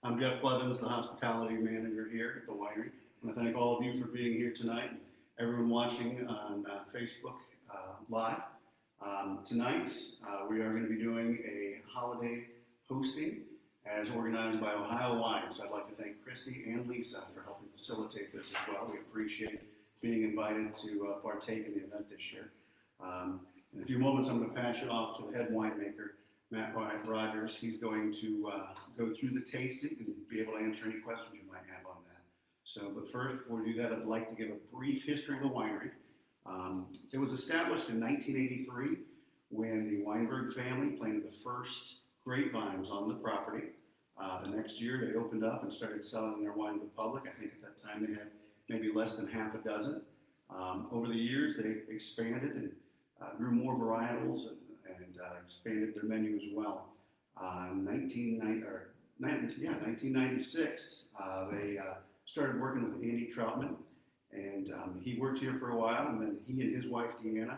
I'm Jeff Blevins, the hospitality manager here at the winery. I want to thank all of you for being here tonight, and everyone watching on Facebook Live. Tonight, we are going to be doing a holiday hosting as organized by Ohio Wines. I'd like to thank Christy and Lisa for helping facilitate this as well. We appreciate being invited to partake in the event this year. In a few moments, I'm going to pass it off to the head winemaker, Matt Rogers. He's going to go through the tasting and be able to answer any questions you might have on that. So, but first, before we do that, I'd like to give a brief history of the winery. It was established in 1983 when the Weinberg family planted the first grapevines on the property. The next year, they opened up and started selling their wine to the public. I think at that time they had maybe less than half a dozen. Over the years, they expanded and grew more varietals and expanded their menu as well. In 1996, they started working with Andy Troutman, and he worked here for a while, and then he and his wife, Deanna,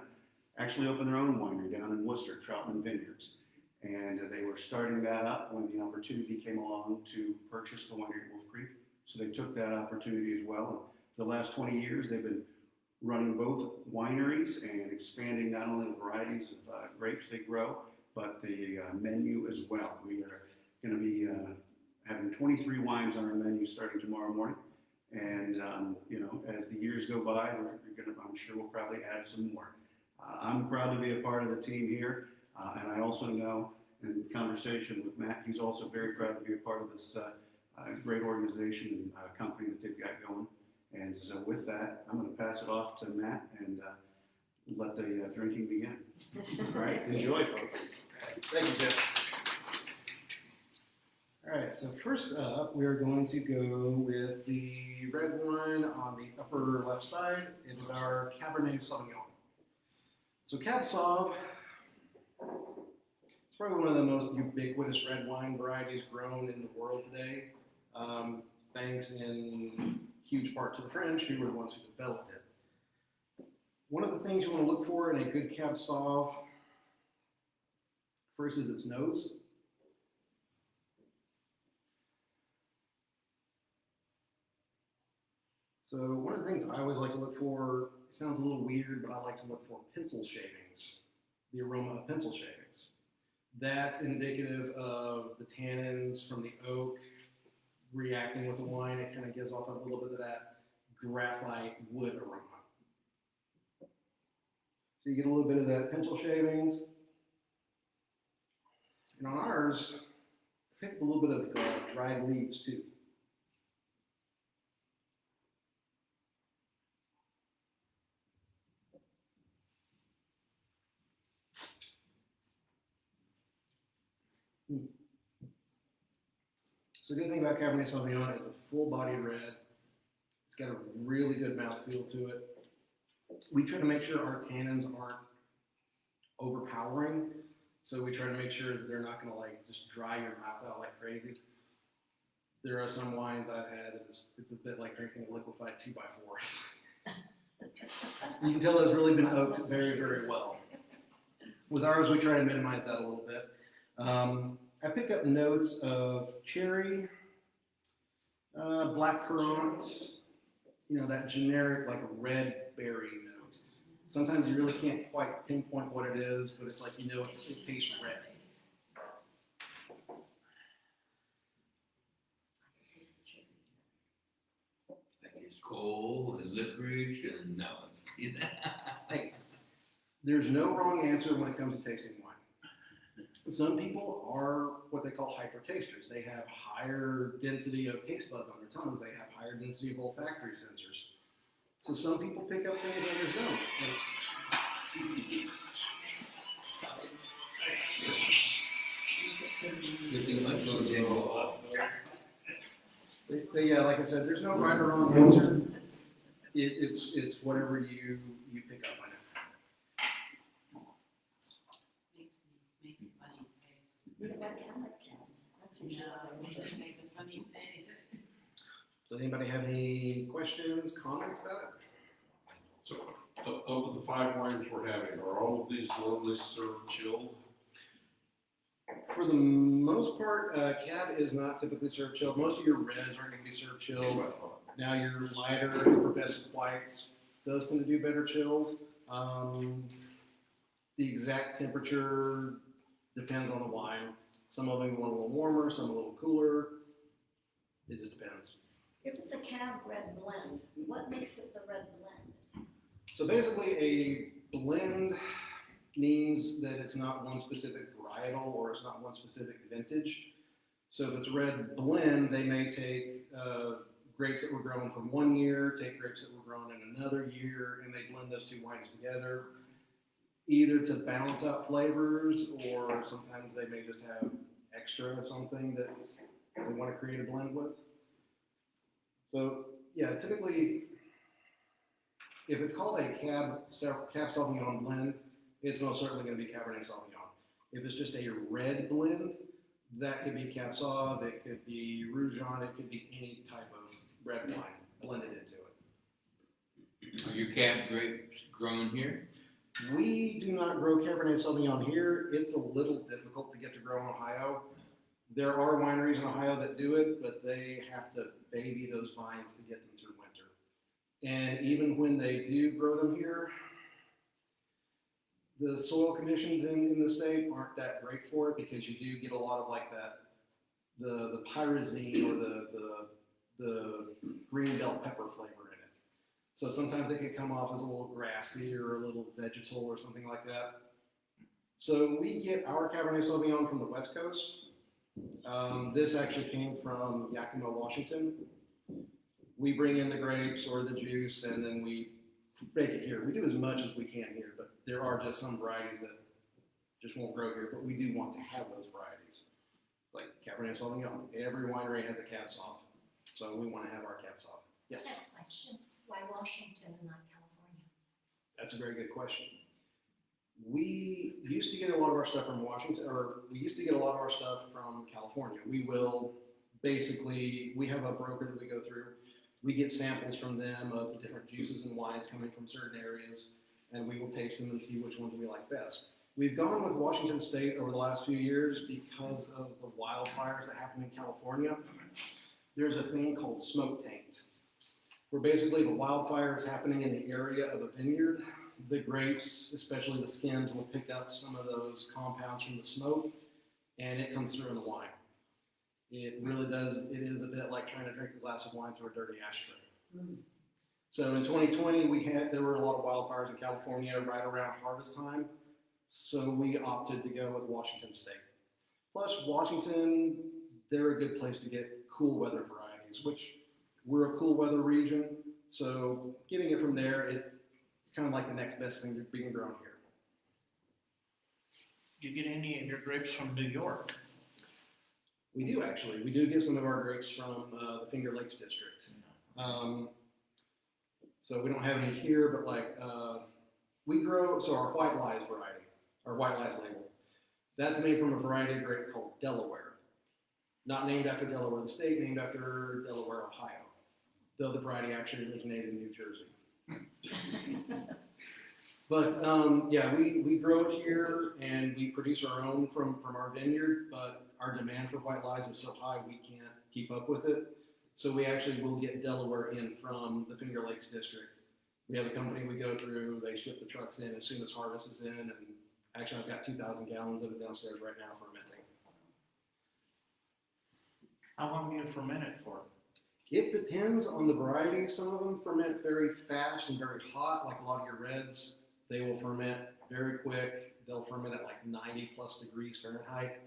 actually opened their own winery down in Worcester, Troutman Vineyards. And they were starting that up when the opportunity came along to purchase the winery at Wolf Creek. So they took that opportunity as well. And for the last 20 years, they've been running both wineries and expanding not only the varieties of grapes they grow, but the menu as well. We are going to be having 23 wines on our menu starting tomorrow morning. And, as the years go by, I'm sure we'll probably add some more. I'm proud to be a part of the team here. And I also know, in conversation with Matt, he's also very proud to be a part of this great organization and company that they've got going. And so with that, I'm going to pass it off to Matt and let the drinking begin. All right, enjoy, folks. Thank you, Jeff. All right, so first up, we are going to go with the red wine on the upper left side. It is our Cabernet Sauvignon. So Cab Sauv, it's probably one of the most ubiquitous red wine varieties grown in the world today, thanks in huge part to the French, who were the ones who developed it. One of the things you want to look for in a good Cab Sauv, first is its nose. So one of the things I always like to look for, it sounds a little weird, but I like to look for pencil shavings, the aroma of pencil shavings. That's indicative of the tannins from the oak reacting with the wine. It kind of gives off a little bit of that graphite wood aroma. So you get a little bit of that pencil shavings. And on ours, I picked a little bit of dried leaves too. So the good thing about Cabernet Sauvignon, it's a full-bodied red. It's got a really good mouthfeel to it. We try to make sure our tannins aren't overpowering. So we try to make sure that they're not going to just dry your mouth out like crazy. There are some wines I've had that it's a bit like drinking a liquefied 2x4. You can tell it's really been oaked very, very well. With ours, we try to minimize that a little bit. I pick up notes of cherry, black currant, that generic red berry note. Sometimes you really can't quite pinpoint what it is, but it's like it tastes red. Like it's coal and licorice and no. Hey, there's no wrong answer when it comes to tasting wine. Some people are what they call hyper-tasters. They have higher density of taste buds on their tongues. They have higher density of olfactory sensors. So some people pick up things others don't. Yeah, like I said, there's no right or wrong answer. It's whatever you pick up on it. Does anybody have any questions, comments about it? So, of the 5 wines we're having, are all of these normally served chilled? For the most part, cab is not typically served chilled. Most of your reds aren't going to be served chilled. Now your lighter, the professed whites, those tend to do better chilled. The exact temperature depends on the wine. Some of them want a little warmer, some a little cooler. It just depends. If it's a cab red blend, what makes it the red blend? So basically, a blend means that it's not one specific varietal or it's not one specific vintage. So if it's a red blend, they may take grapes that were grown from one year, take grapes that were grown in another year, and they blend those two wines together, either to balance out flavors, or sometimes they may just have extra of something that they want to create a blend with. So yeah, typically, if it's called a Cab Sauvignon blend, it's most certainly going to be Cabernet Sauvignon. If it's just a red blend, that could be Cab Sauv, it could be Rougeon, it could be any type of red wine blended into it. Are your cab grapes grown here? We do not grow Cabernet Sauvignon here. It's a little difficult to get to grow in Ohio. There are wineries in Ohio that do it, but they have to baby those vines to get them through winter. And even when they do grow them here, the soil conditions in the state aren't that great for it, because you do get a lot of like that, the pyrazine or the green bell pepper flavor in it. So sometimes it can come off as a little grassy or a little vegetal or something like that. So we get our Cabernet Sauvignon from the West Coast. This actually came from Yakima, Washington. We bring in the grapes or the juice, and then we bake it here. We do as much as we can here, but there are just some varieties that just won't grow here, but we do want to have those varieties. It's like Cabernet Sauvignon. Every winery has a Cab Sauv, so we want to have our Cab Sauv. Yes? I have a question. Why Washington and not California? That's a very good question. We used to get a lot of our stuff from Washington, or we used to get a lot of our stuff from California. We will basically, we have a broker that we go through. We get samples from them of the different juices and wines coming from certain areas, and we will taste them and see which ones we like best. We've gone with Washington State over the last few years because of the wildfires that happen in California. There's a thing called smoke taint, where basically the wildfire is happening in the area of a vineyard. The grapes, especially the skins, will pick up some of those compounds from the smoke, and it comes through in the wine. It really does. It is a bit like trying to drink a glass of wine through a dirty ashtray. So in 2020, there were a lot of wildfires in California right around harvest time. So we opted to go with Washington State. Plus Washington, they're a good place to get cool weather varieties, which we're a cool weather region. So getting it from there, it's kind of like the next best thing to being grown here. Do you get any of your grapes from New York? We do actually. We do get some of our grapes from the Finger Lakes district. So we don't have any here, but like we grow, so our White Lies variety, our White Lies label, that's made from a variety of grape called Delaware. Not named after Delaware, the state, named after Delaware, Ohio, though the variety actually originated in New Jersey. But yeah, we grow it here and we produce our own from our vineyard, but our demand for White Lies is so high we can't keep up with it. So we actually will get Delaware in from the Finger Lakes district. We have a company we go through, they ship the trucks in as soon as harvest is in, and actually I've got 2,000 gallons of it downstairs right now fermenting. How long do you ferment it for? It depends on the variety. Some of them ferment very fast and very hot, like a lot of your reds. They will ferment very quick. They'll ferment at like 90 plus degrees Fahrenheit.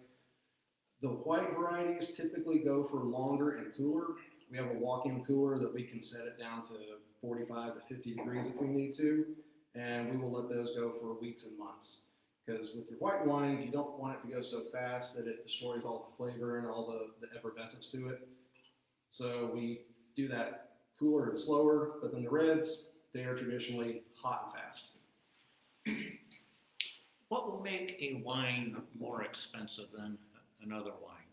The white varieties typically go for longer and cooler. We have a walk-in cooler that we can set it down to 45 to 50 degrees if we need to, and we will let those go for weeks and months. Because with your white wines, you don't want it to go so fast that it destroys all the flavor and all the effervescence to it. So we do that cooler and slower, but then the reds, they are traditionally hot and fast. What will make a wine more expensive than another wine?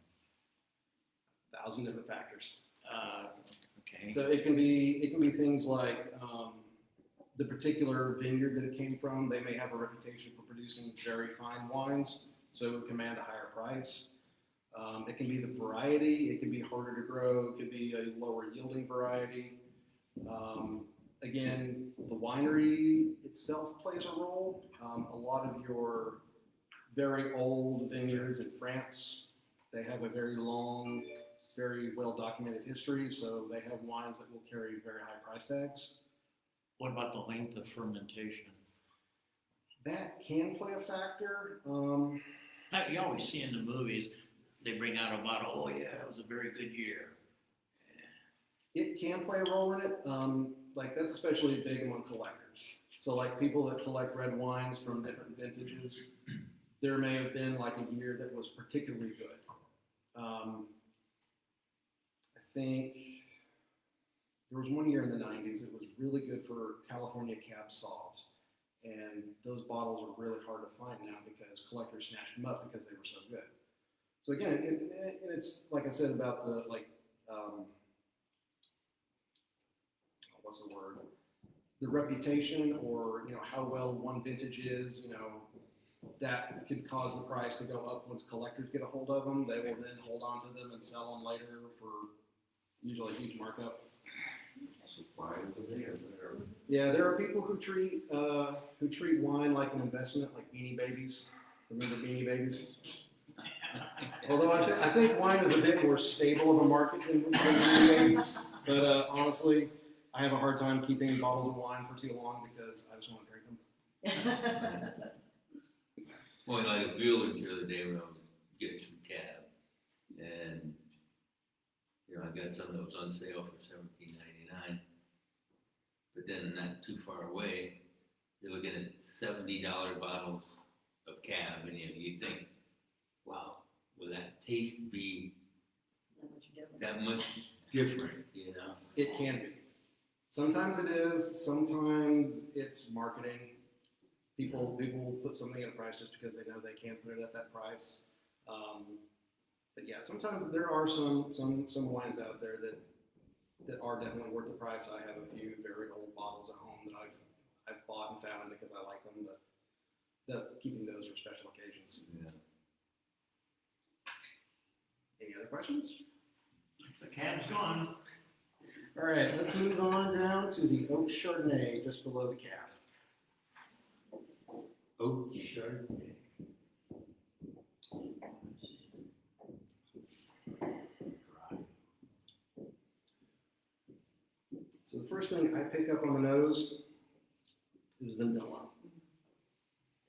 1,000 different factors. Okay. So it can be things like the particular vineyard that it came from. They may have a reputation for producing very fine wines. so it would command a higher price. It can be the variety, it can be harder to grow, it could be a lower yielding variety. Again, the winery itself plays a role. A lot of your very old vineyards in France, they have a very long, very well documented history, so they have wines that will carry very high price tags. What about the length of fermentation? That can play a factor. You always see in the movies, they bring out a bottle, oh yeah, it was a very good year. It can play a role in it. Like that's especially big among collectors. So like people that collect red wines from different vintages, there may have been like a year that was particularly good. I think there was one year in the 90s, it was really good for California Cab Sauves. And those bottles are really hard to find now because collectors snatched them up because they were so good. So again, it's like I said about the what's the word? The reputation, or how well one vintage is, that could cause the price to go up once collectors get a hold of them. They will then hold on to them and sell them later for usually a huge markup. Supply and demand there. Yeah, there are people who treat wine like an investment, like Beanie Babies. Remember Beanie Babies? Although I think wine is a bit more stable of a market than Beanie Babies. But honestly, I have a hard time keeping bottles of wine for too long because I just want to drink them. Well, like a Village the other day when I was getting some cab, and I got some that was on sale for $17.99. But then not too far away, you're looking at $70 bottles of cab, and you think, wow, will that taste be that much different? It can be. Sometimes it is. Sometimes it's marketing. People will put something at a price just because they know they can put it at that price. But yeah, sometimes there are some wines out there that are definitely worth the price. I have a few very old bottles at home that I've bought and found because I like them, but keeping those for special occasions. Yeah. Any other questions? The cab's gone. All right, let's move on down to the Oak Chardonnay just below the cab. Oak Chardonnay. So the first thing I pick up on the nose is vanilla.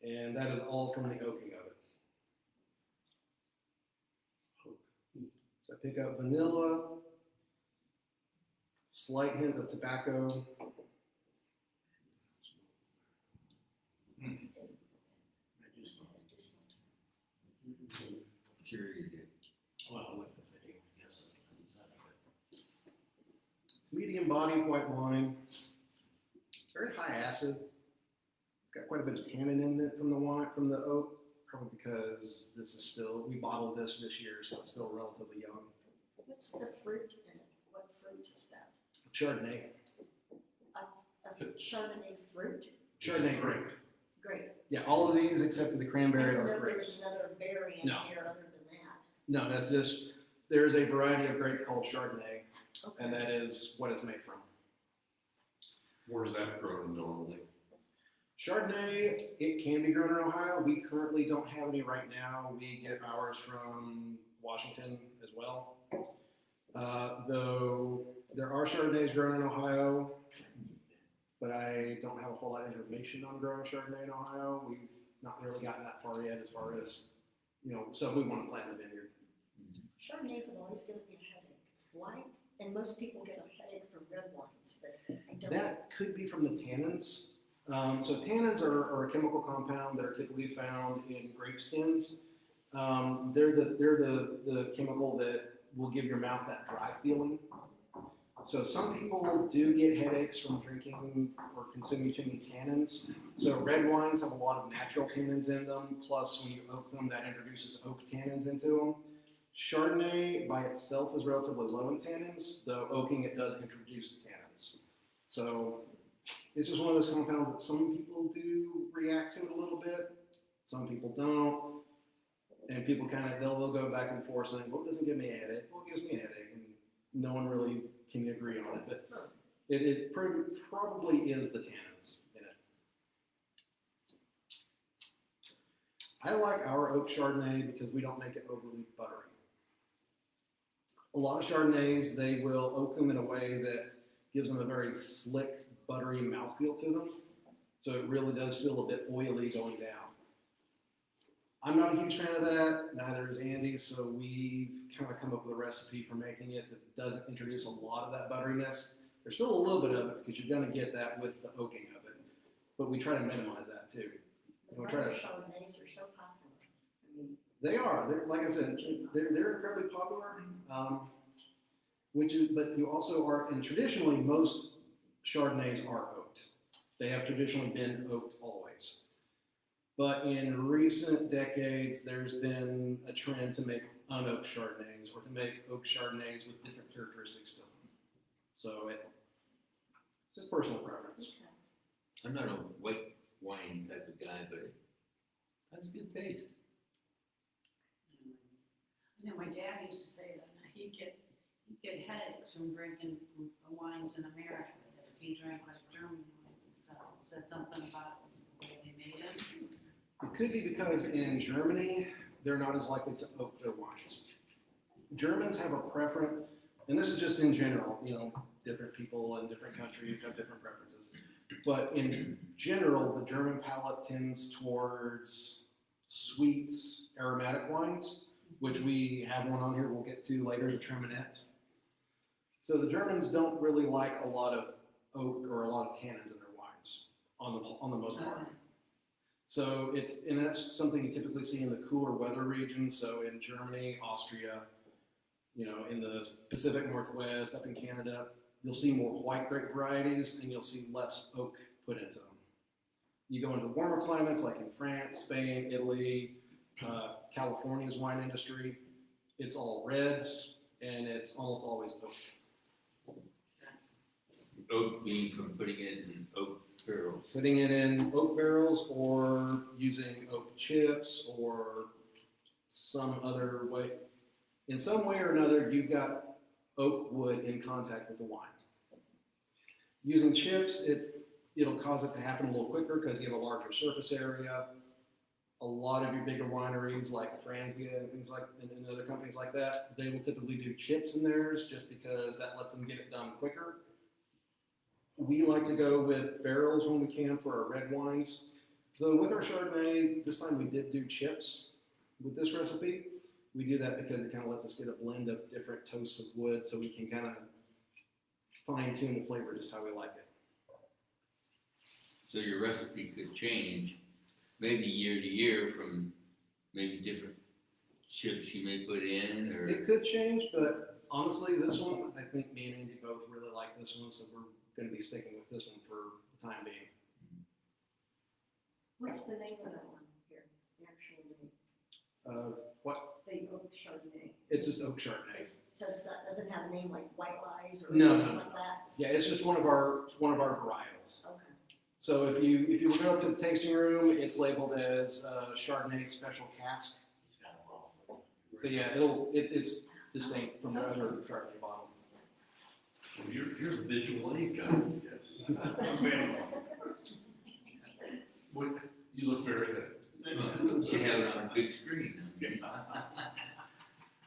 And that is all from the oaking of it. So I pick up vanilla, slight hint of tobacco. Sure you did. Well, with the video, yes. It's medium body white wine, very high acid. It's got quite a bit of tannin in it from the oak, probably because we bottled this year, so it's still relatively young. What's the fruit in it? What fruit is that? Chardonnay. A Chardonnay fruit? Chardonnay grape. Great. Yeah, all of these except for the I cranberry don't know are if grapes. there's another berry in No. here other than that. No, that's just, there's a variety of grape called Chardonnay, Okay. and that is what it's made from. Where is that grown normally? Chardonnay, it can be grown in Ohio. We currently don't have any right now. We get ours from Washington as well. Though there are Chardonnays grown in Ohio, but I don't have a whole lot of information on growing Chardonnay in Ohio. We've not really gotten that far yet as far as, so we want to plant in the vineyard. Chardonnays have always given me a headache. Why? And most people get a headache from red wines, but I don't. That could be from the tannins. So tannins are a chemical compound that are typically found in grape skins. They're the chemical that will give your mouth that dry feeling. So some people do get headaches from drinking or consuming too many tannins. So red wines have a lot of natural tannins in them. Plus, when you oak them, that introduces oak tannins into them. Chardonnay by itself is relatively low in tannins, though oaking it does introduce the tannins. So it's just one of those compounds that some people do react to it a little bit. Some people don't. And people they'll go back and forth saying, well, it doesn't give me a headache. Well, it gives me a headache. And no one really can agree on it. But it probably is the tannins in it. I like our oak Chardonnay because we don't make it overly buttery. A lot of Chardonnays, they will oak them in a way that gives them a very slick, buttery mouthfeel to them. So it really does feel a bit oily going down. I'm not a huge fan of that, neither is Andy, so we've kind of come up with a recipe for making it that doesn't introduce a lot of that butteriness. There's still a little bit of it because you're going to get that with the oaking of it, but we try to minimize that too. And we try to. Chardonnays are so popular. I mean, They are. They're, like I said, they're incredibly popular. But you also are, and traditionally most Chardonnays are oaked. They have traditionally been oaked always. But in recent decades, there's been a trend to make unoaked Chardonnays or to make oak Chardonnays with different characteristics to them. So it's just personal preference. okay. I'm not a white wine type of guy, but it has a good taste. I know my dad used to say that he'd get headaches from drinking wines in America, that if he drank like German wines and stuff. Was that something about the way they made them? It could be because in Germany, they're not as likely to oak their wines. Germans have a preference, and this is just in general, different people in different countries have different preferences. But in general, the German palate tends towards sweet, aromatic wines, which we have one on here we'll get to later, the Traminette. So the Germans don't really like a lot of oak or a lot of tannins in their wines, on the most part. Okay. So that's something you typically see in the cooler weather regions. So in Germany, Austria, in the Pacific Northwest, up in Canada, you'll see more white grape varieties and you'll see less oak put into them. You go into warmer climates like in France, Spain, Italy, California's wine industry, it's all reds and it's almost always oak. Oak being from putting it in oak barrels. Putting it in oak barrels or using oak chips or some other way. In some way or another, you've got oak wood in contact with the wine. Using chips, it'll cause it to happen a little quicker because you have a larger surface area. A lot of your bigger wineries like Franzia and things like, and other companies like that, they will typically do chips in theirs just because that lets them get it done quicker. We like to go with barrels when we can for our red wines. Though with our Chardonnay, this time we did do chips with this recipe. We do that because it kind of lets us get a blend of different toasts of wood so we can kind of fine tune the flavor just how we like it. So your recipe could change maybe year to year from maybe different chips you may put in, or It could change, but honestly, this one, I think me and Andy both really like this one, so we're going to be sticking with this one for the time being. What's the name of that one here? The actual name? What? The oak Chardonnay. It's just oak Chardonnay. So doesn't have a name like White Lies or No, anything no. like that? Yeah, it's just one of our varietals. Okay. So if you go up to the tasting room, it's labeled as Chardonnay Special Cask. So yeah, it's distinct from the other Chardonnay bottle. Well, you're a visual aid guy, yes. What, you look very good. you have it on a big screen.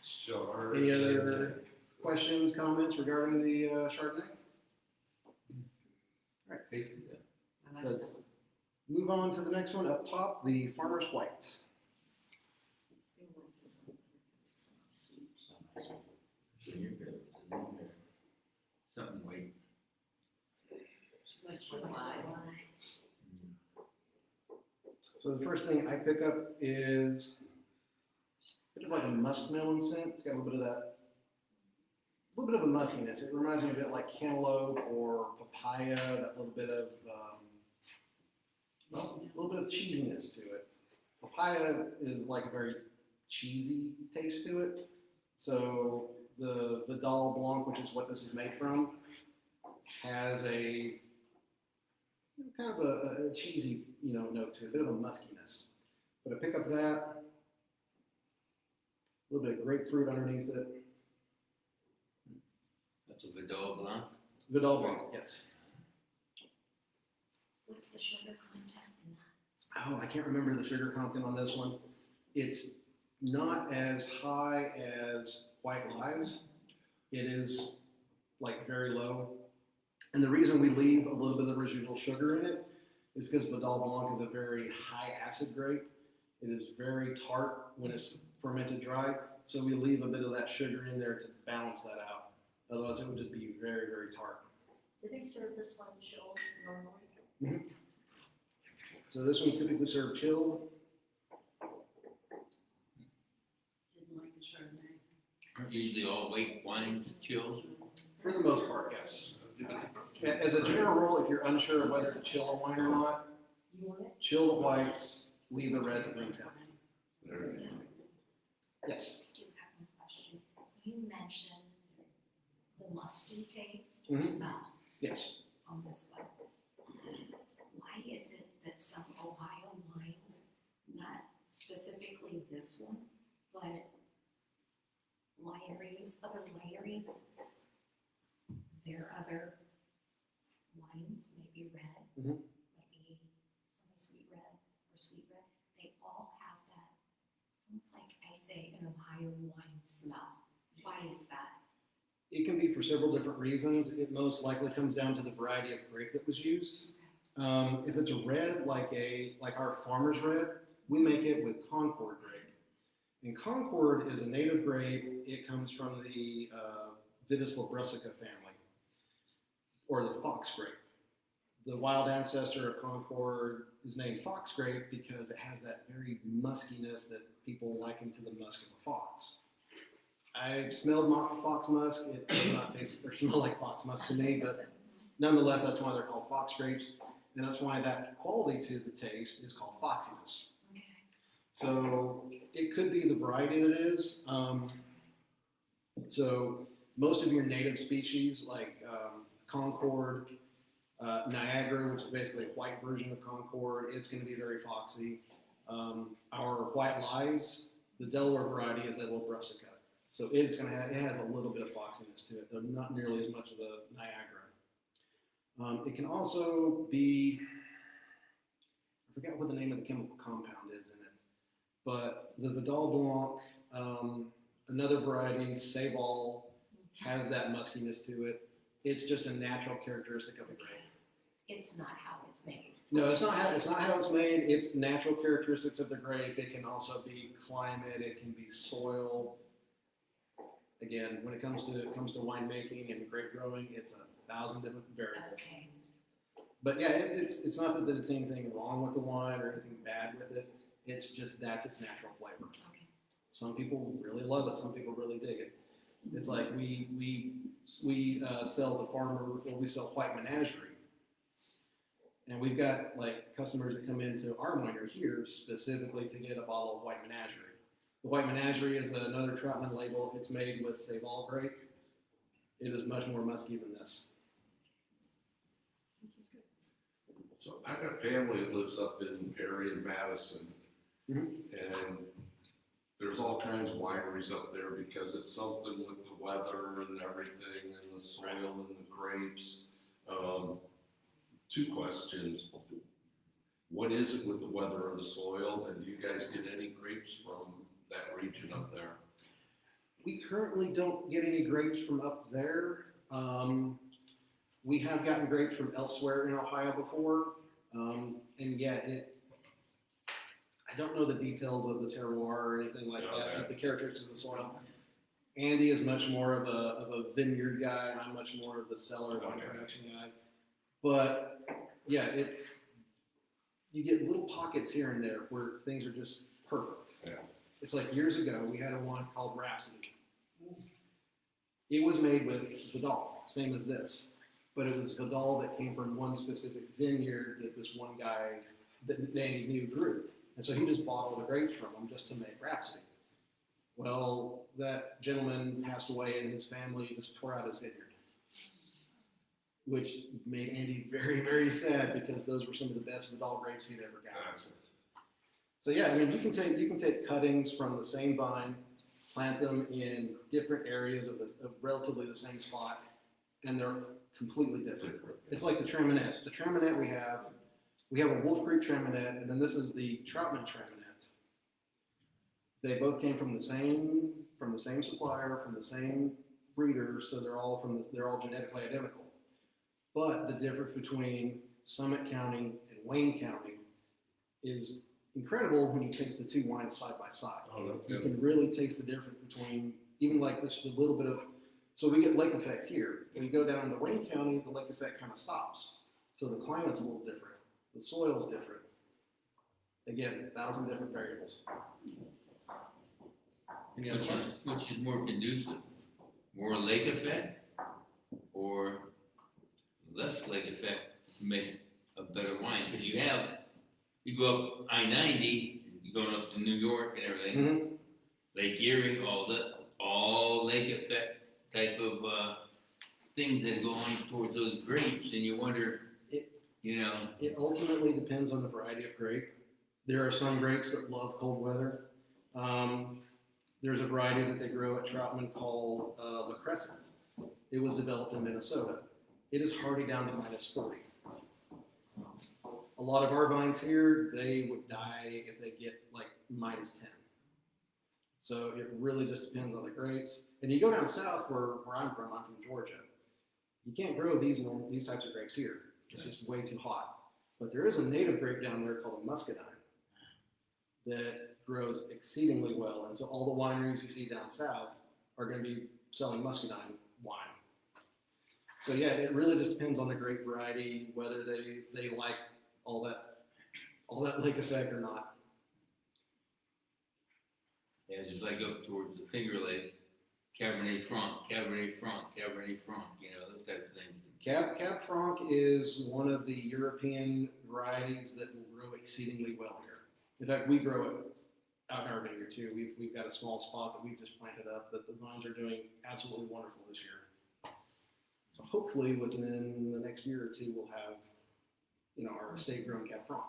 Sure. Any other questions, comments regarding the Chardonnay? All right, let's move on to the next one up top, the Farmer's White. Something white. So the first thing I pick up is a bit of like a muskmelon scent. It's got a little bit of that, a little bit of a muskiness. It reminds me a bit like cantaloupe or papaya, that little bit of, well, a little bit of cheesiness to it. Papaya is like a very cheesy taste to it. So the Vidal Blanc, which is what this is made from, has a kind of a cheesy, note to it, a bit of a muskiness. But I pick up that. A little bit of grapefruit underneath it. That's a Vidal Blanc. Vidal Blanc, yes. What's the sugar content in that? Oh, I can't remember the sugar content on this one. It's not as high as White Lies. It is like very low. And the reason we leave a little bit of the residual sugar in it is because Vidal Blanc is a very high acid grape. It is very tart when it's fermented dry. So we leave a bit of that sugar in there to balance that out. Otherwise it would just be very, very tart. Do they serve this one chilled normally? So this one's typically served chilled. Didn't like the Chardonnay. Aren't usually all white wines chilled? For the most part, yes. As a general rule, if you're unsure of whether to chill a wine or not, You want it? chill the whites, leave the reds at room temp. There you go. Yes. I do have a question. You mentioned the musky taste Mhm. or smell Yes. on this one. Why is it that some Ohio wines, not specifically this one, but wineries, other wineries, their other wines, maybe red, Mhm. maybe semi-sweet red or sweet red, they all have that, it's almost like I say, an Ohio wine smell. Why is that? It can be for several different reasons. It most likely comes down to the variety of grape that was used. If it's a red, like our farmer's red, we make it with Concord grape. And Concord is a native grape. It comes from the Vitis labrusca family, or the fox grape. The wild ancestor of Concord is named fox grape because it has that very muskiness that people liken to the musk of a fox. I've smelled fox musk. It does not taste or smell like fox musk to me, but nonetheless, that's why they're called fox grapes. And that's why that quality to the taste is called foxiness. Okay. So it could be the variety that it is. So most of your native species, like Concord, Niagara, which is basically a white version of Concord, it's going to be very foxy. Our White Lies, the Delaware variety, is a little brassica. So it has a little bit of foxiness to it, though not nearly as much as the Niagara. It can also be, I forget what the name of the chemical compound is in it, but the Vidal Blanc, another variety, Sauvignon, has that muskiness to it. It's just a natural characteristic of the grape. It's not how it's made. No, it's not how it's made. It's natural characteristics of the grape. It can also be climate. It can be soil. Again, when it comes to winemaking and grape growing, it's 1,000 different variables. Okay. But yeah, it's not that there's anything wrong with the wine or anything bad with it. It's just that's its natural flavor. Okay. Some people really love it. Some people really dig it. It's like we sell the farmer, or we sell White Menagerie, and we've got like customers that come into our winery here specifically to get a bottle of White Menagerie. The White Menagerie is another Troutman label. It's made with Sauvignon grape. It is much more musky than this. So I got a family that lives up in Perry and Madison, Mhm. and there's all kinds of wineries up there because it's something with the weather and everything, and the soil and the grapes. Two questions. What is it with the weather or the soil, and do you guys get any grapes from that region up there? We currently don't get any grapes from up there. We have gotten grapes from elsewhere in Ohio before, and yeah, I don't know the details of the terroir or anything like that, Okay. but the characteristics of the soil. Andy is much more of a vineyard guy, and I'm much more of the cellar wine Okay. production guy. But yeah, you get little pockets here and there where things are just perfect. Yeah. It's like years ago, we had a wine called Rhapsody. It was made with Vidal, same as this, but it was Vidal that came from one specific vineyard that this one guy that Andy knew grew. And so he just bought all the grapes from him just to make Rhapsody. Well, that gentleman passed away and his family just tore out his vineyard, which made Andy very, very sad because those were some of the best Vidal grapes he'd ever got. Gotcha. So yeah, I mean, you can take cuttings from the same vine plant them in different areas of relatively the same spot, and they're completely different. It's like the Traminette. The Traminette we have a Wolf Creek Traminette, and then this is the Troutman Traminette. They both came from the same supplier, from the same breeder, so they're all genetically identical. But the difference between Summit County and Wayne County is incredible when you taste the two wines side by side. Oh, no You kidding. can really taste the difference between, even like this, a little bit of, so we get lake effect here. When you go down to Wayne County, the lake effect kind of stops. So the climate's a little different. The soil's different. Again, 1,000 different variables. Any other questions? Which is more conducive? More lake effect or less lake effect to make a better wine? Because you go up I-90, you're going up to New York and everything, Mm-hmm. Lake Erie, all lake effect type of things that go on towards those grapes, and you wonder, It ultimately depends on the variety of grape. There are some grapes that love cold weather. There's a variety that they grow at Troutman called La Crescent. It was developed in Minnesota. It is hardy down to -40. A lot of our vines here, they would die if they get like -10. So it really just depends on the grapes. And you go down south where I'm from Georgia. You can't grow these types of grapes here. It's just way too hot. But there is a native grape down there called a muscadine that grows exceedingly well. And so all the wineries you see down south are going to be selling muscadine wine. So yeah, it really just depends on the grape variety, whether they like all that lake effect or not. yeah, just like up towards the Finger Lake, Cabernet Franc, those type of things. Cab Franc is one of the European varieties that will grow exceedingly well here. In fact, we grow it out in our vineyard too. We've got a small spot that we've just planted up that the vines are doing absolutely wonderful this year. So hopefully within the next year or two, we'll have, our estate grown Cab Franc.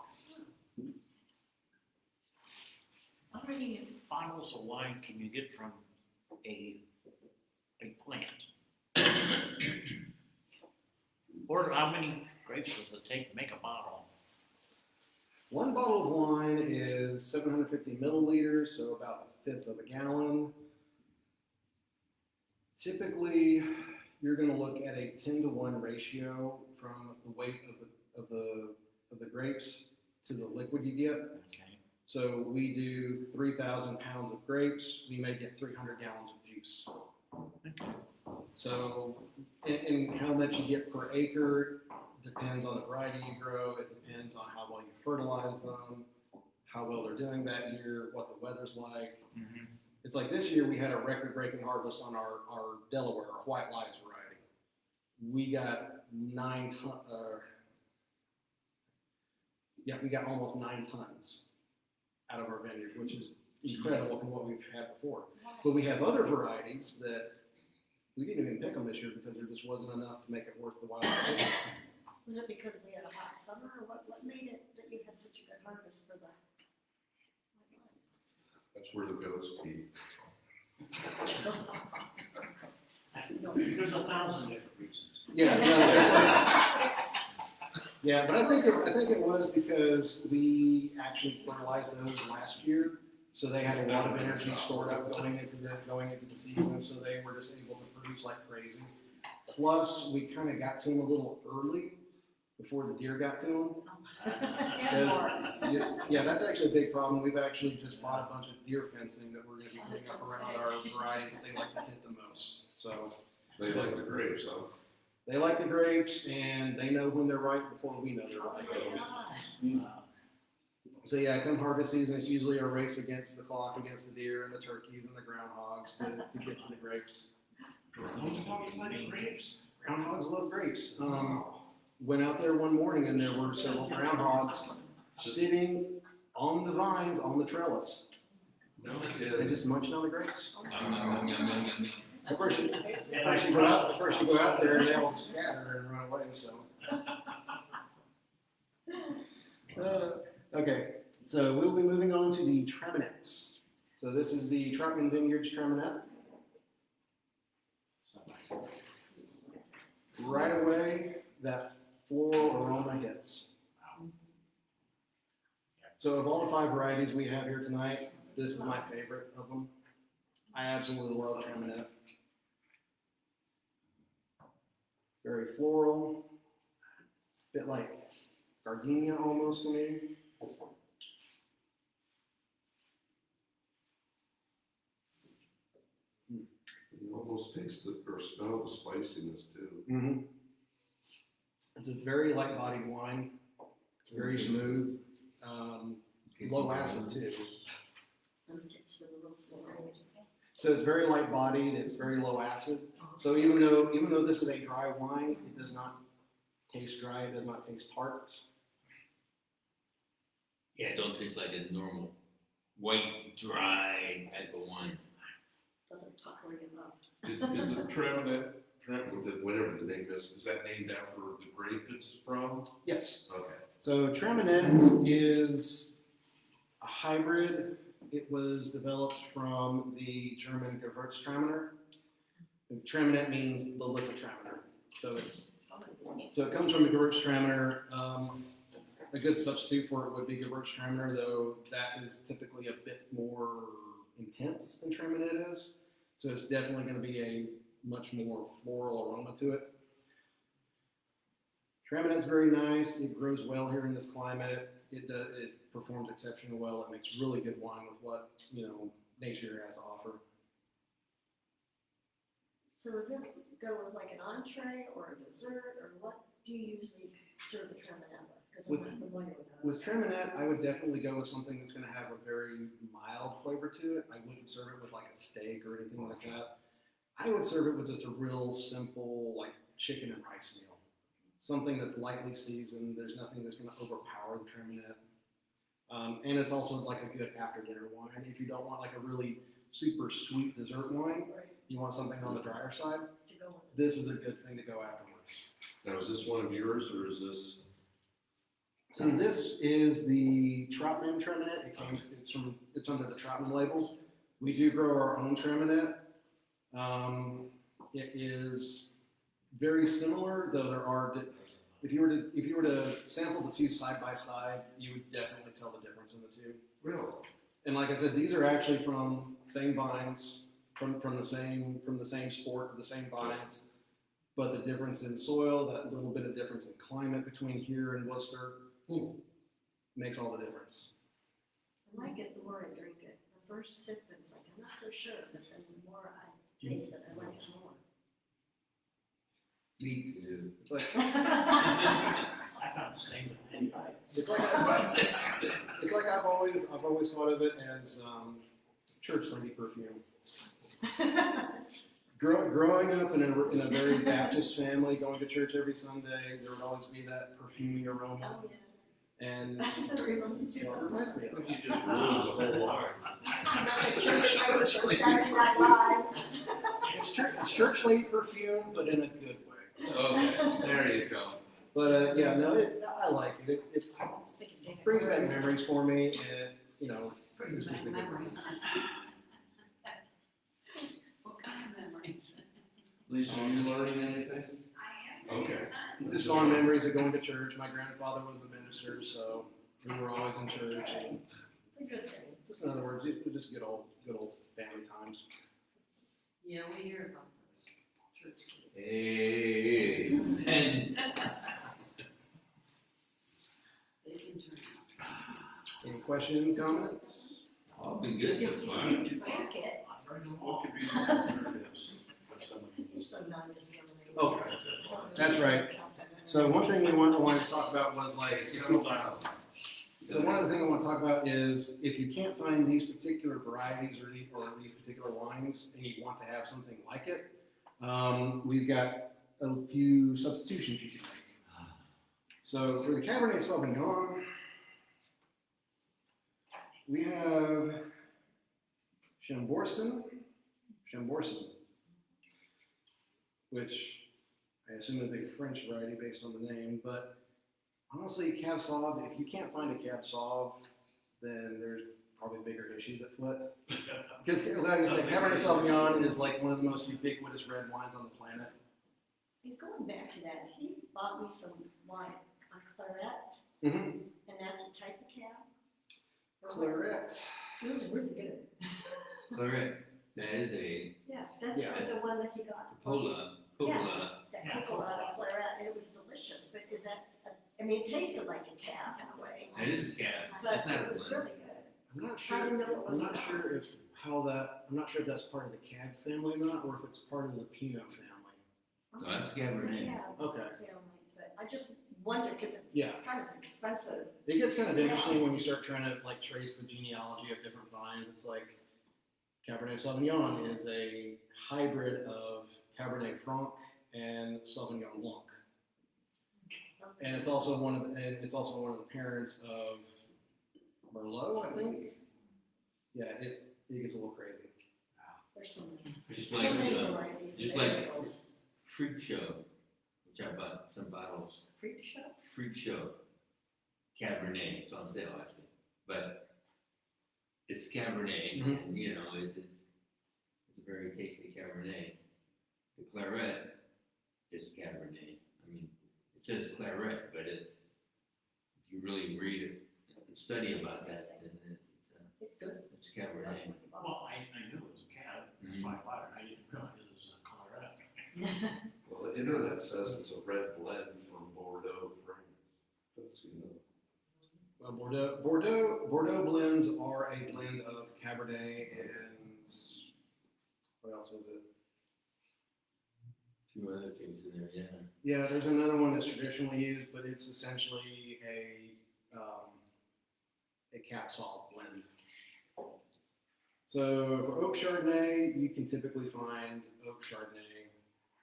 How many bottles of wine can you get from a plant? Or how many grapes does it take to make a bottle? One bottle of wine is 750 milliliters, so about a fifth of a gallon. Typically, you're going to look at a 10-to-1 ratio from the weight of the grapes to the liquid you get. Okay. So we do 3,000 pounds of grapes. We may get 300 gallons of juice. Okay. So, and how much you get per acre depends on the variety you grow. It depends on how well you fertilize them, how well they're doing that year, what the weather's like. Mm-hmm. It's like this year we had a record-breaking harvest on our Delaware, our White Lies variety. We got we got almost 9 tons out of our vineyard, which is incredible from what we've had before. But we have other varieties that we didn't even pick them this year because there just wasn't enough to make it worth the while. Was it because we had a hot summer, or what made it that you had such a good harvest for the white wines? That's where the goats eat. There's 1,000 different reasons. Yeah, but I think it was because we actually fertilized those last year, so they had a lot of energy stored up going into the season, so they were just able to produce like crazy. Plus, we kind of got to them a little early before the deer got to them. Yeah, that's actually a big problem. We've actually just bought a bunch of deer fencing that we're going to be putting up around our varieties that they like to hit the most. So They like the grapes, huh? they like the grapes, and they know when they're ripe before we know they're ripe. So yeah, come harvest season, it's usually a race against the clock, against the deer and the turkeys and the groundhogs to get to the grapes. Groundhogs love grapes. Went out there one morning and there were several groundhogs sitting on the vines on the trellis. No They kidding. just munching on the grapes. Yeah. First you go out there and they all scatter and run away. So. Okay, so we'll be moving on to the Traminette. So this is the Troutman Vineyards Traminette. Right away, that floral aroma hits. So of all the 5 varieties we have here tonight, this is my favorite of them. I absolutely love Traminette. Very floral, bit like gardenia almost to me. You almost taste or smell the spiciness too. Mm-hmm. It's a very light-bodied wine, very smooth, low acid too. It's with a little Sorry, floral. what'd you say? So it's very light-bodied. It's very low acid. So even though this is a dry wine, it does not taste dry. It does not taste tart. Yeah, it don't taste like a normal white, dry type of wine. Doesn't pucker you up. Is the Traminette, whatever the name is that named after the grape it's from? Yes. Okay. So Traminette is a hybrid. It was developed from the German Gewürztraminer. And Traminette means the little Traminer. So it comes from the Gewürztraminer. A good substitute for it would be Gewürztraminer, though that is typically a bit more intense than Traminette is. So it's definitely going to be a much more floral aroma to it. Traminette is very nice. It grows well here in this climate. It performs exceptionally well. It makes really good wine with what nature has to offer. So does it go with like an entree or a dessert, or what do you usually serve the Traminette with? Because I'm not familiar with that. With Traminette, I would definitely go with something that's going to have a very mild flavor to it. I wouldn't serve it with like a steak or anything like that. I would serve it with just a real simple like chicken and rice meal. Something that's lightly seasoned. There's nothing that's going to overpower the Traminette. And it's also like a good after dinner wine. If you don't want like a really super sweet dessert wine, Right, you want something on the drier side, to go with it. this is a good thing to go afterwards. Now, is this one of yours or is this? So this is the Troutman Traminette. It's under the Troutman label. We do grow our own Traminette. It is very similar, though there are. If you were to sample the two side by side, you would definitely tell the difference in the two. Really? And like I said, these are actually from same vines, from the same sport, the same vines. But the difference in soil, that little bit of difference in climate between here and Worcester, makes all the difference. I like it the more I drink it. The first sip, it's like, I'm not so sure, but then the more I taste it, I like it more. Me too. It's like I found the same with anybody. it's like I've always thought of it as church lady perfume. Growing up in a very Baptist family, going to church every Sunday, there would always be that perfumey aroma, Oh, yeah. and That's a real one. so it reminds me of it. You just ruined the whole wine. Another church lady from Saturday Night Live. It's church lady perfume, but in a good way. Okay, there you go. But yeah, no, I like it. It Stick and take it. brings back memories for me, and Brings it's just back a good memories. wine. What kind of memories? Lisa, are you learning anything? I am. Okay. Just fond memories of going to church. My grandfather was the minister, so we were always in church. And It's a good thing. just in other words, just good old family times. Yeah, we hear about those church kids. Hey, and They can turn out. Any questions, comments? all been good so far. Like it. I've heard them What all. could be the alternatives for someone who's So non-discriminating. Oh, that's right. So one thing we wanted to talk about was like, Settle down. so one of the things I want to talk about is if you can't find these particular varieties or these particular wines and you want to have something like it, we've got a few substitutions you can make. So for the Cabernet Sauvignon, we have Chambourcin, which I assume is a French variety based on the name, but honestly, Cab Sauv, if you can't find a Cab Sauv, then there's probably bigger issues at foot. Because, like I said, Cabernet Sauvignon is like one of the most ubiquitous red wines on the planet. And going back to that, he bought me some wine, a claret, Mm-hmm. and that's a type of cab. Claret. It was really good. Claret, that is a Yeah, that's Yeah. the one that he got. Pola, That Coppola claret, and it was delicious, but is that, I mean, it tasted like a cab in a way, that is a cab, but that's not it a was blend. really good. I'm not I didn't know it sure. I'm was not that. sure if I'm not sure if that's part of the Cab family or not, or if it's part of the Pinot family. No, that's It's a Cabernet. cab Okay. family, but I just wondered, because it's Yeah. kind of expensive. It gets kind of interesting when you start trying to like trace the genealogy of different vines. It's like Cabernet Sauvignon is a hybrid of Cabernet Franc and Sauvignon Blanc, and it's also one of the parents of Merlot, I think. Yeah, it gets a little crazy. There's so many, Just so like, many varieties. just There like it goes. Freak Show, which I bought some bottles, Freak show? Freak Show, Cabernet, it's on sale actually, but it's Cabernet, Mhm. and you know, it's a very tasty Cabernet. The Claret is Cabernet, I mean, it says Claret, but if you really read it and study about that, then It's good. it's Cabernet. Well, I knew it was a cab, that's why I bought it, I didn't realize it was a claret. Well, the internet says it's a red blend from Bordeaux, France. That's, you know. Well, Bordeaux blends are a blend of Cabernet and what else is it? A few other things in there, yeah. Yeah, there's another one that's traditionally used, but it's essentially a cap salt blend. So for oak Chardonnay, you can typically find oak Chardonnay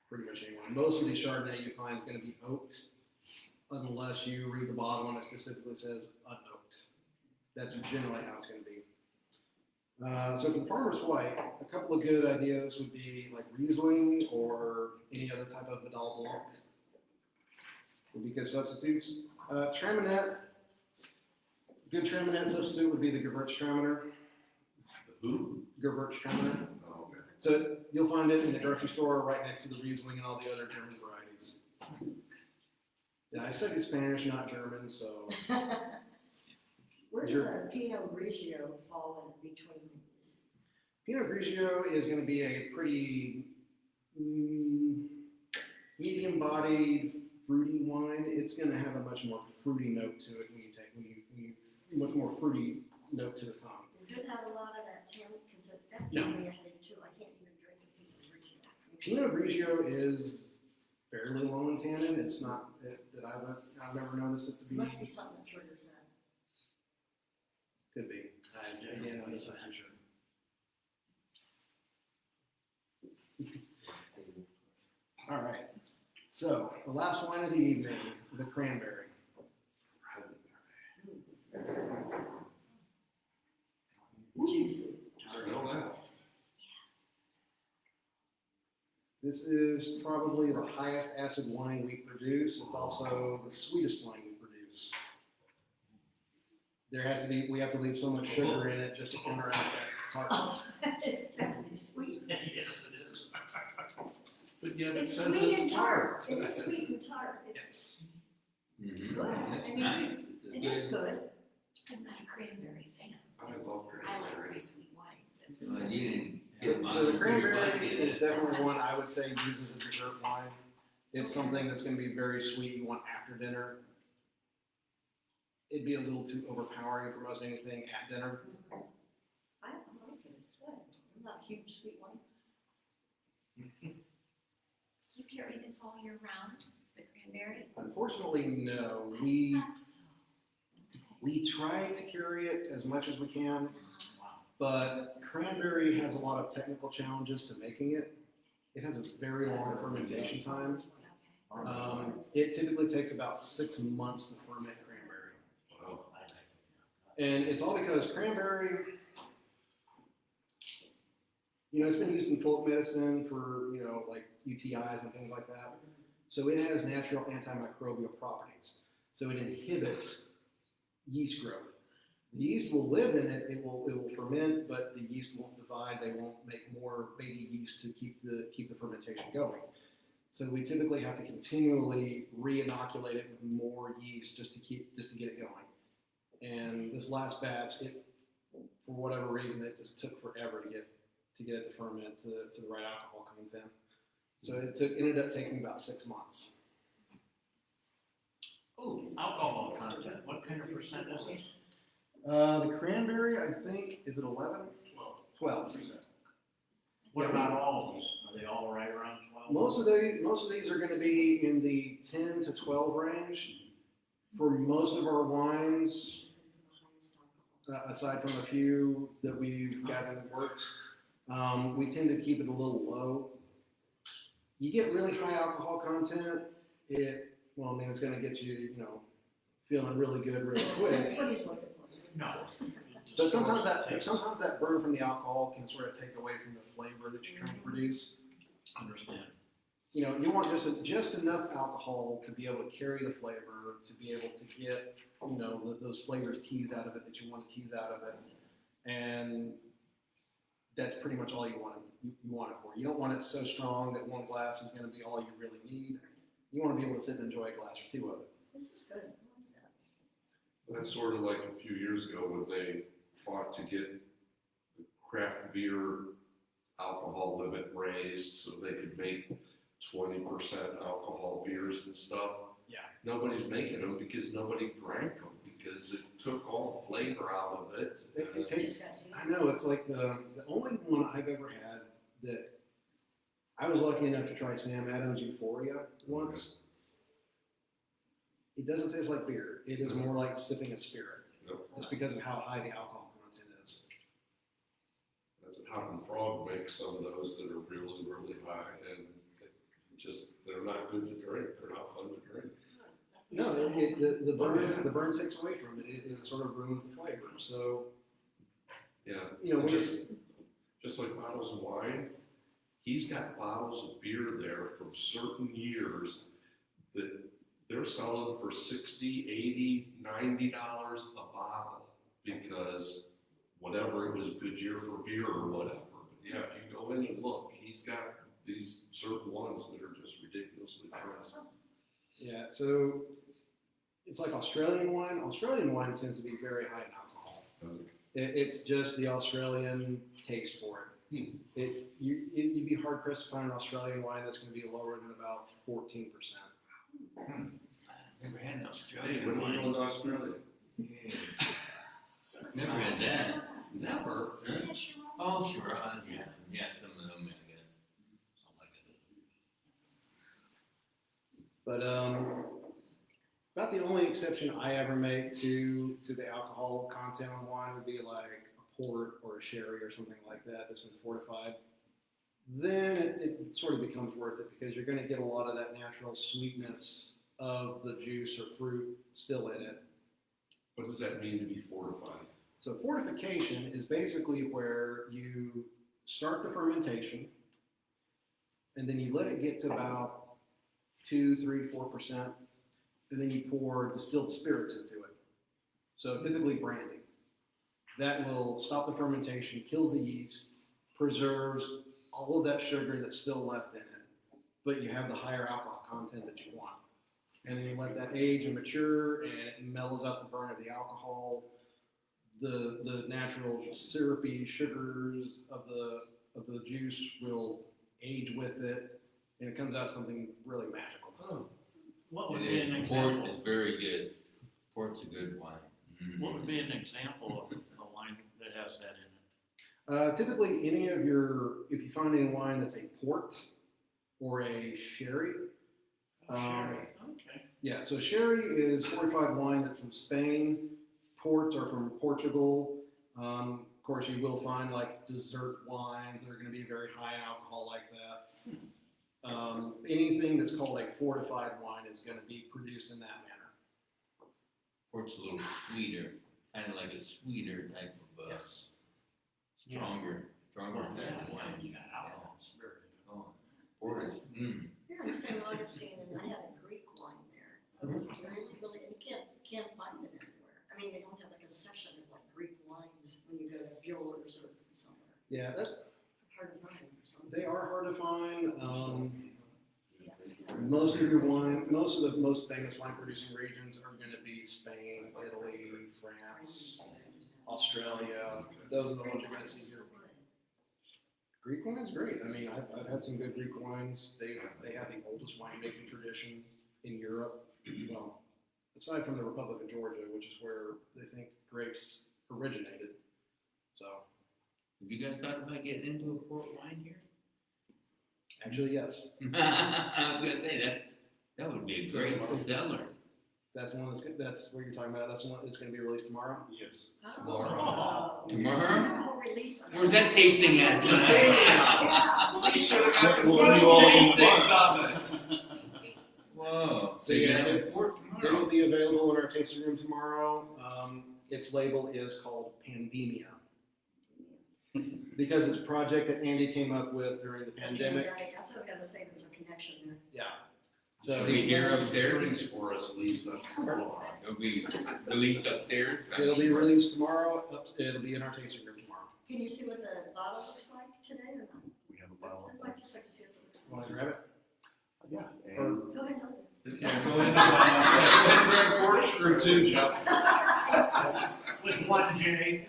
pretty much anywhere. Most of the Chardonnay you find is going to be oaked, unless you read the bottle and it specifically says unoaked. That's generally how it's going to be. So for the farmer's white, a couple of good ideas would be like Riesling or any other type of Vidal Blanc would be good substitutes. Traminette, good Traminette substitute would be the Gewürztraminer. Who? Gewürztraminer. Oh, okay. So you'll find it in the grocery store right next to the Riesling and all the other German varieties. Yeah, I studied Spanish, not German, so. Where does Sure. a Pinot Grigio fall in between these? Pinot Grigio is going to be a pretty medium-bodied, fruity wine. It's going to have a much more fruity note to it much more fruity note to the tongue. Does it have a lot of that tannin? Because that No. gave me a headache too. I can't even drink a Pinot Grigio. Pinot Grigio is fairly low in tannin. It's not that I've never noticed it to be. Must be something that triggers that. Could be. Again, I'm not too sure. All right. So the last wine of the evening, the Cranberry. Juicy. I know that. This is probably the highest acid wine we produce. It's also the sweetest wine we produce. We have to leave so much sugar in it just to counteract that tartness. It's definitely sweet. Yes, it is. But yet it It's says sweet it's and tart. tart. It is sweet and tart. It's, Mhm. good. It's I mean, nice. It's a it is good. I'm not a cranberry fan. I love I like cranberry. very sweet wines. And this Well, is- you didn't So, have so the mine, Cranberry you is definitely one I would say uses a dessert wine. It's something that's going to be very sweet you want after dinner. It'd be a little too overpowering for most anything at dinner. I like it. It's good. I'm not a huge sweet wine. You carry this all year round, the cranberry? Unfortunately, no. We Not so. We try to carry it as much as we can, but Cranberry has a lot of technical challenges to making it. It has a very long fermentation time. It typically takes about 6 months to ferment cranberry. Wow. And it's all because cranberry, it's been used in folk medicine for, like UTIs and things like that. So it has natural antimicrobial properties. So it inhibits yeast growth. The yeast will live in it. It will ferment, but the yeast won't divide. They won't make more baby yeast to keep the fermentation going. So we typically have to continually re-inoculate it with more yeast just to get it going. And this last batch, for whatever reason, it just took forever to get it to ferment to the right alcohol content. So it ended up taking about 6 months. Oh, alcohol content, what kind of percent is it? The cranberry, I think, is it 11? 12%. What Yeah, about all of these? Are they all right around 12? Most of these are going to be in the 10 to 12 range. For most of our wines, aside from a few that we've got in the works, we tend to keep it a little low. You get really high alcohol content, it's going to get you, feeling really good really quick. That's what he's looking for. No. But sometimes that burn from the alcohol can sort of take away from the flavor that you're trying to produce. Understand. You want just enough alcohol to be able to carry the flavor, to be able to get, those flavors teased out of it that you want to tease out of it. And that's pretty much all you want it for. You don't want it so strong that one glass is going to be all you really need. You want to be able to sit and enjoy a glass or two of it. This is good. I like that. That's sort of like a few years ago when they fought to get the craft beer alcohol limit raised so they could make 20% alcohol beers and stuff. Yeah. Nobody's making them because nobody drank them because it took all the flavor out of it. It takes, I know, it's like the only one I've ever had that I was lucky enough to try Sam Adams Euphoria once. It doesn't taste like beer. It is more like sipping a spirit, just because of how high the alcohol content is. That's Hop and Frog makes some of those that are really, really high, and they're not good to drink. They're not fun to drink. No, the burn takes away from it. It sort of ruins the flavor. So, Yeah, when just like bottles of wine, he's got bottles of beer there from certain years that they're selling for $60, $80, $90 a bottle because whatever, it was a good year for beer or whatever. But yeah, if you go in and look, he's got these certain ones that are just ridiculously priced. Yeah, so it's like Australian wine. Australian wine tends to be very high in alcohol. It's just the Australian taste for it. You'd be hard pressed to find an Australian wine that's going to be lower than about 14%. Never had an Hey, Australian when we wine. go to Australia, Yeah. Never had that. never. Oh, sure. Yeah, some of them, I guess. Something like that. But about the only exception I ever make to the alcohol content on wine would be like a port or a sherry or something like that that's been fortified. Then it sort of becomes worth it because you're going to get a lot of that natural sweetness of the juice or fruit still in it. What does that mean to be fortified? So fortification is basically where you start the fermentation and then you let it get to about 2, 3, 4%, and then you pour distilled spirits into it. So typically brandy. That will stop the fermentation, kills the yeast, preserves all of that sugar that's still left in it, but you have the higher alcohol content that you want. And then you let that age and mature, and it mellows out the burn of the alcohol. The natural syrupy sugars of the juice will age with it, and it comes out something really magical. Oh. What would It be an is. Port example? is very good. Port's a good wine. What would be an example of a wine that has that in it? Typically, if you find any wine that's a port or a sherry. Sherry, okay. Yeah, so sherry is fortified wine that's from Spain. Ports are from Portugal. Of course, you will find like dessert wines that are going to be very high in alcohol like that. Anything that's called a fortified wine is going to be produced in that manner. Port's a little sweeter, kind of like a sweeter type of, stronger type of wine. You got alcohol, spirit. Oh, port is, Here in St. Augustine, and I had a Greek wine there. Really, really, and you can't find it anywhere. I mean, they don't have like a section of like Yeah, hard to find or something. they are hard to find. Most of the most famous wine producing regions are going to be Spain, Italy, France, Australia. Those are the ones you're going to see here. Greek wine's great. I mean, I've had some good Greek wines. They have the oldest winemaking tradition in Europe. Well, aside from the Republic of Georgia, which is where they think grapes originated. So, Have you guys thought about getting into a port wine here? actually, yes. I was gonna say, that would be a great seller. That's one that's what you're talking about. That's one that's going to be released tomorrow. Yes. Oh. Tomorrow? We'll release on Where's that tasting at tonight? Yeah. We should have got the We'll first see you all in the tastings of it. Whoa. So yeah, you're gonna have it- a port They tomorrow? will be available in our tasting room tomorrow. Its label is called Pandemia because it's a project that Andy came up with during the pandemic. Right, that's what I was gonna say, there's a connection there. Yeah. So So we hear Some upstairs, strings for us, Lisa. it'll be released upstairs. it'll be released tomorrow. It'll be in our tasting room tomorrow. Can you see what the bottle looks like today or not? We have a bottle. I'd like to see what it looks Want like. to grab it? Yeah. Or- And Go ahead, Heather. Yeah, go ahead and grab corkscrew too, Jeff. With one J.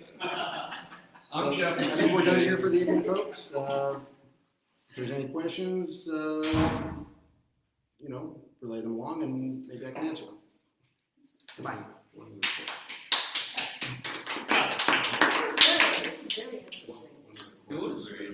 I'm Jeff. I think we're done here for the evening, folks. If there's any questions, relay them along and maybe I can answer them. Goodbye. Very interesting. It was very